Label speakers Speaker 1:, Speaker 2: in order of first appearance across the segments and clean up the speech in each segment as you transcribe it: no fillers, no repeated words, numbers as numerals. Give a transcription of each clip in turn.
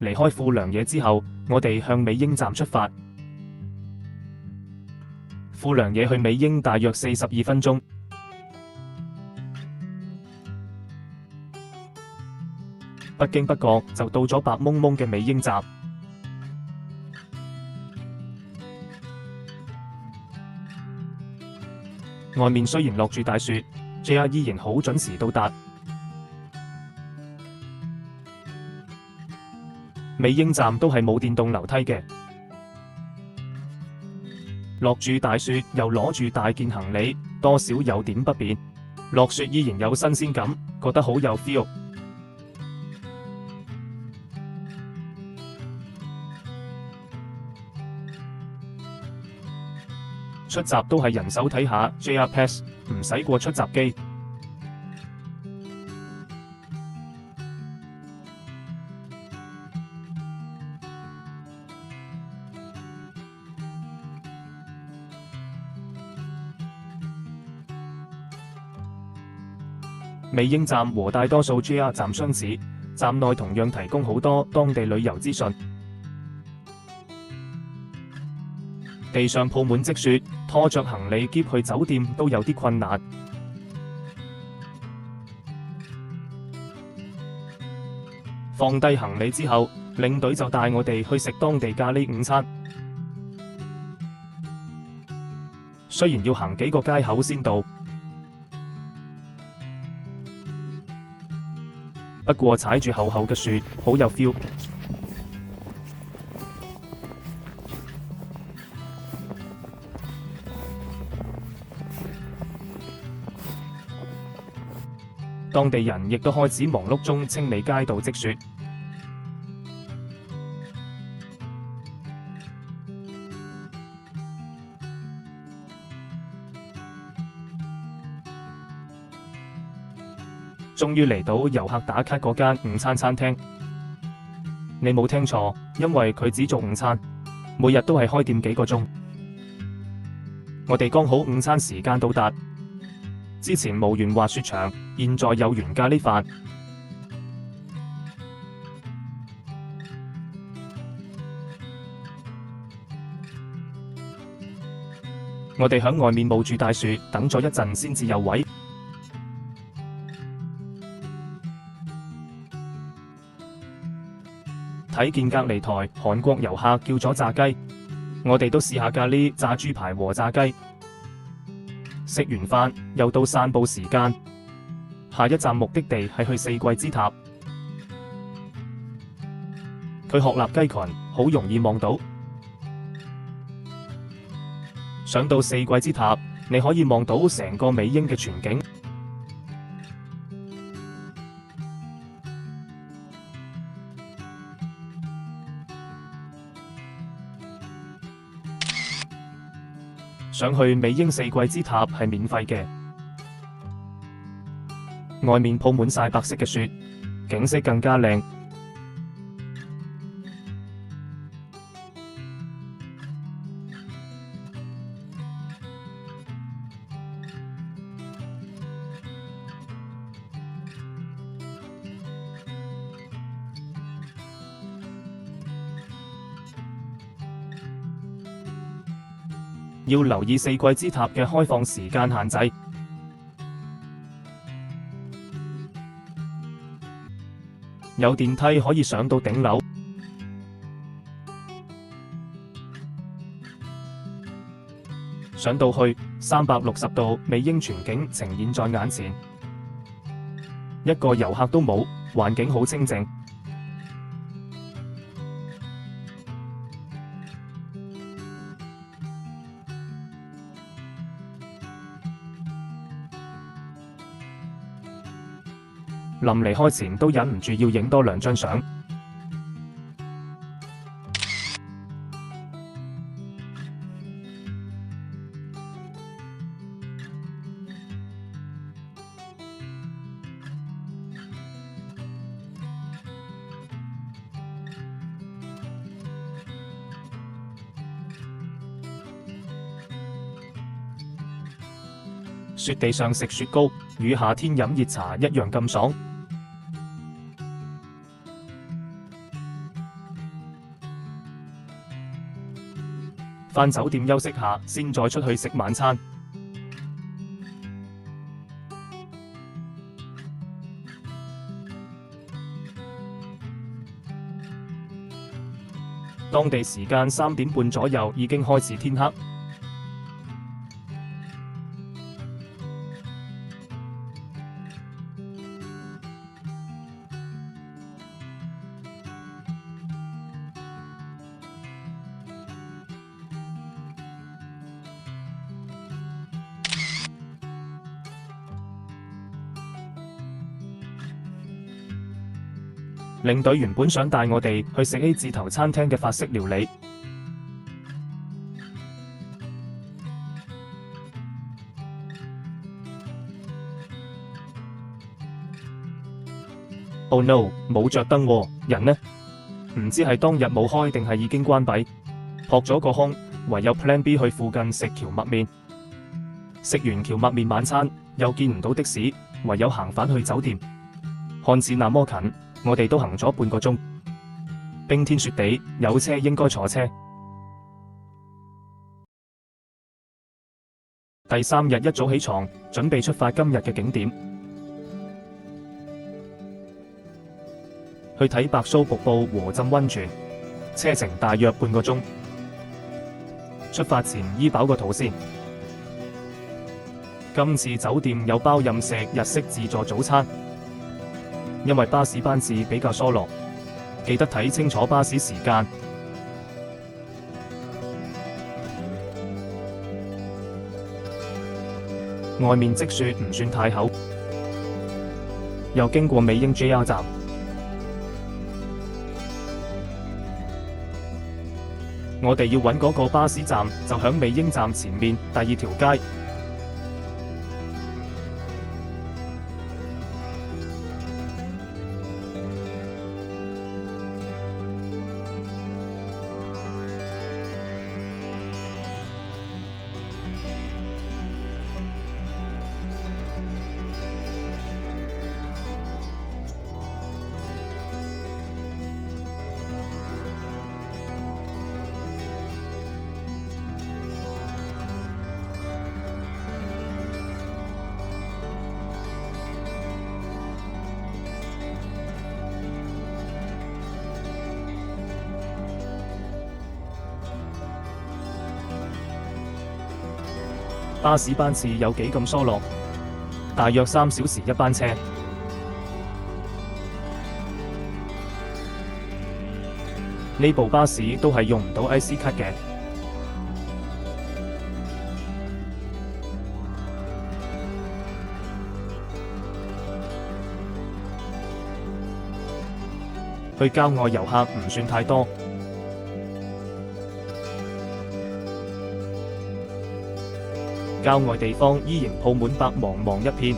Speaker 1: 離開富良野之後，我哋向美英站出發。富良野去美英大約42分鐘。不經不覺就到咗白蒙蒙嘅美英站。外面雖然落住大雪，JR 依然好準時到達。美英站都係冇電動樓梯嘅。落住大雪又攞住大件行李，多少有點不便。落雪依然有新鮮感，覺得好有 feel。出閘都係人手睇下 JR Pass， 唔使過出閘機。美英站和大多數 JR 站相似，站內同樣提供好多當地旅遊資訊。地上鋪滿積雪，拖着行李篋去酒店都有啲困難。放低行李之後，領隊就帶我哋去食當地咖喱午餐。雖然要行幾個街口先到，不過踩住厚厚嘅雪，好有 feel。當地人亦都開始忙碌中清理街道積雪。終於嚟到遊客打卡嗰間午餐餐廳，你冇聽錯，因為佢只做午餐，每日都係開店幾個鐘。我哋剛好午餐時間到達。之前冇完滑雪場，現在有完咖喱飯。我哋響外面冒住大雪，等咗一陣先至有位。睇見隔離台韓國遊客叫咗炸雞，我哋都試下咖喱炸豬排和炸雞。食完飯又到散步時間，下一站目的地係去四季之塔。佢鶴立雞群，好容易望到。上到四季之塔，你可以望到成個美英嘅全景。上去美英四季之塔係免費嘅，外面鋪滿晒白色嘅雪，景色更加靚。要留意四季之塔嘅開放時間限制。有電梯可以上到頂樓。上到去360度美英全景呈現在眼前，一個遊客都冇，環境好清靜。臨離開前都忍唔住要影多2張相。雪地上食雪糕，與夏天飲熱茶一樣咁爽。返酒店休息下，先再出去食晚餐。當地時間3點半左右已經開始天黑。領隊原本想帶我哋去食 A 字頭餐廳嘅法式料理。Oh no， 冇着燈喎，人呢？唔知係當日冇開定係已經關閉。撲咗個空，唯有 Plan B 去附近食蕎麥麵。食完蕎麥麵晚餐，又見唔到的士，唯有行返去酒店。看似那麼近，我哋都行咗半個鐘。冰天雪地，有車應該坐車。第3日一早起床，準備出發今日嘅景點，去睇白蘇瀑布和浸溫泉，車程大約半個鐘。出發前醫飽個肚先。今次酒店有包任食日式自助早餐。因為巴士班次比較疏落，記得睇清楚巴士時間。外面積雪唔算太厚，又經過美英 JR 站，我哋要揾嗰個巴士站就響美英站前面第2條街。巴士班次有幾咁疏落，大約3小時一班車。呢部巴士都係用唔到 IC 卡嘅。去郊外遊客唔算太多。郊外地方依然鋪滿白茫茫一片。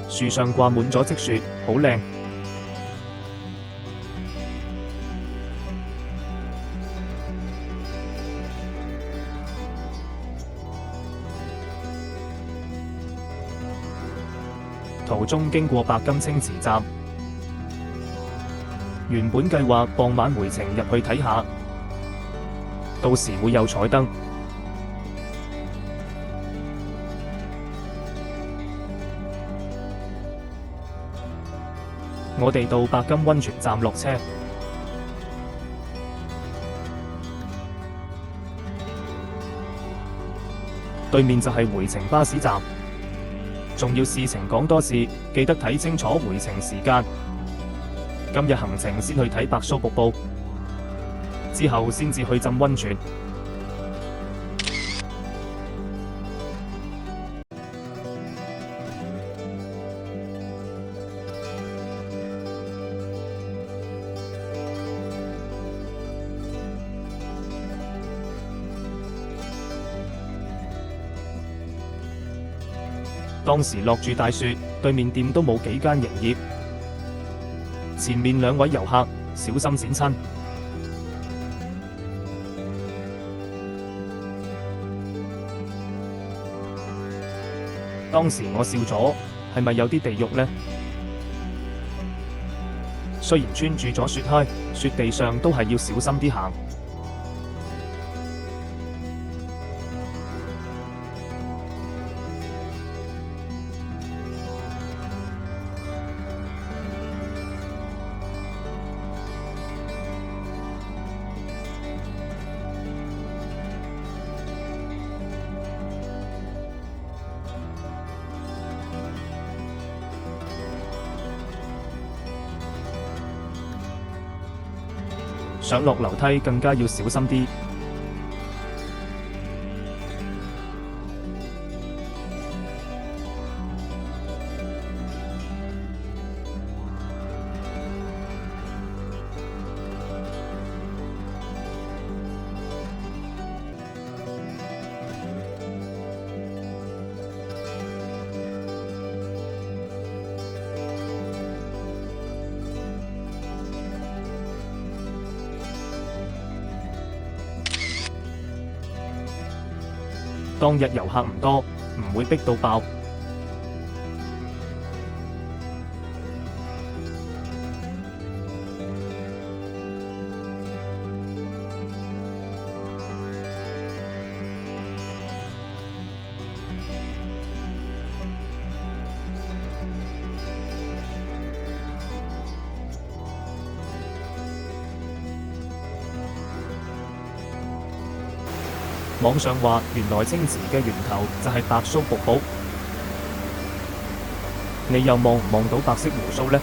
Speaker 1: 樹上掛滿咗積雪，好靚。途中經過白金青祠站，原本計劃傍晚回程入去睇下，到時會有彩燈。我哋到白金溫泉站落車，對面就係回程巴士站。仲要事情講多次，記得睇清楚回程時間。今日行程先去睇白蘇瀑布，之後先至去浸溫泉。當時落住大雪，對面店都冇幾間營業。前面2位遊客小心閃親。當時我笑咗，係咪有啲地獄呢？雖然穿住咗雪靴，雪地上都係要小心啲行。上落樓梯更加要小心啲。當日遊客唔多，唔會逼到爆。網上話，原來清池嘅源頭就係白鬚瀑布。你又望唔望到白色鬍鬚呢？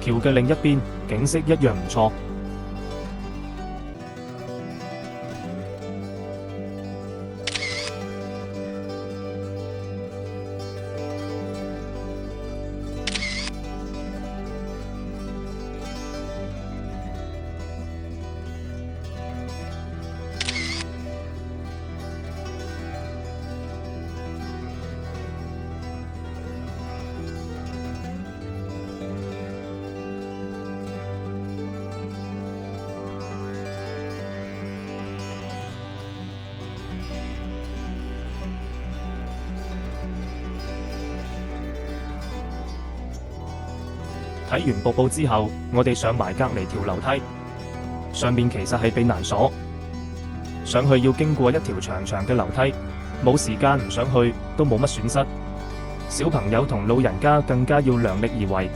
Speaker 1: 橋嘅另一邊景色一樣唔錯。睇完瀑布之後，我哋上埋隔離條樓梯，上面其實係避難所，上去要經過一條長長嘅樓梯，冇時間唔上去都冇乜損失。小朋友同老人家更加要量力而為。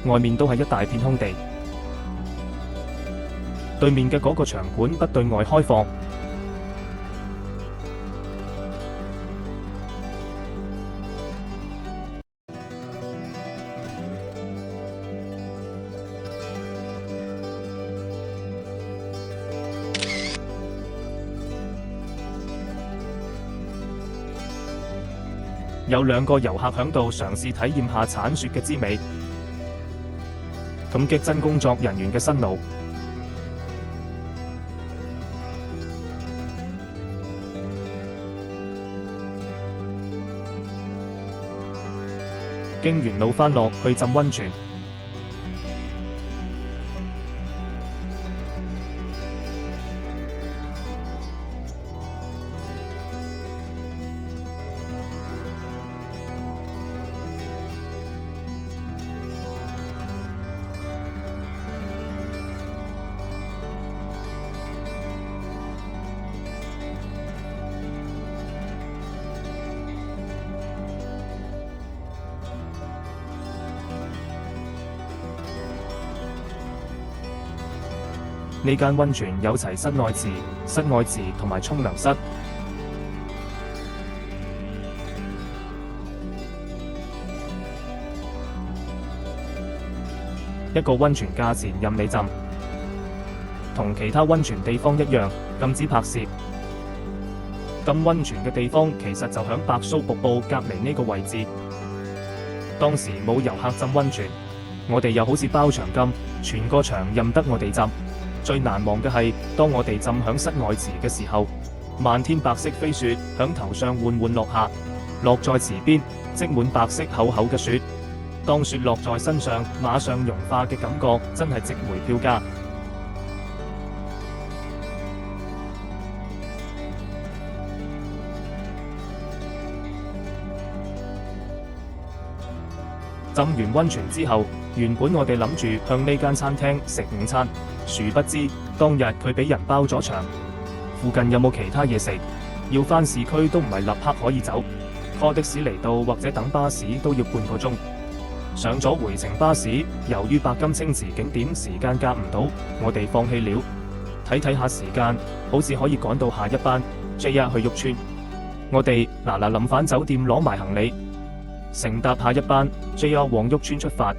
Speaker 1: 外面都係一大片空地，對面嘅嗰個場館不對外開放。有兩個遊客響度嘗試體驗下鏟雪嘅滋味。感激真工作人員嘅辛勞。經沿路返落去浸溫泉。呢間溫泉有齊室內池、室外池同埋沖涼室。一個溫泉價錢任你浸，同其他溫泉地方一樣，禁止拍攝。浸溫泉嘅地方其實就響白蘇瀑布隔離呢個位置。當時冇遊客浸溫泉，我哋又好似包場咁，全個場任得我哋浸。最難忘嘅係，當我哋浸響室外池嘅時候，漫天白色飛雪響頭上緩緩落下，落在池邊，積滿白色厚厚嘅雪。當雪落在身上，馬上融化嘅感覺真係值回票價。浸完溫泉之後，原本我哋諗住向呢間餐廳食午餐，殊不知當日佢俾人包咗場。附近有冇其他嘢食？要返市區都唔係立刻可以走，call的士嚟到或者等巴士都要半個鐘。上咗回程巴士，由於白金清池景點時間夾唔到，我哋放棄了。睇下時間，好似可以趕到下一班 JR 去玉川。我哋嗱臨返酒店攞埋行李，乘搭下一班 JR 往玉川出發。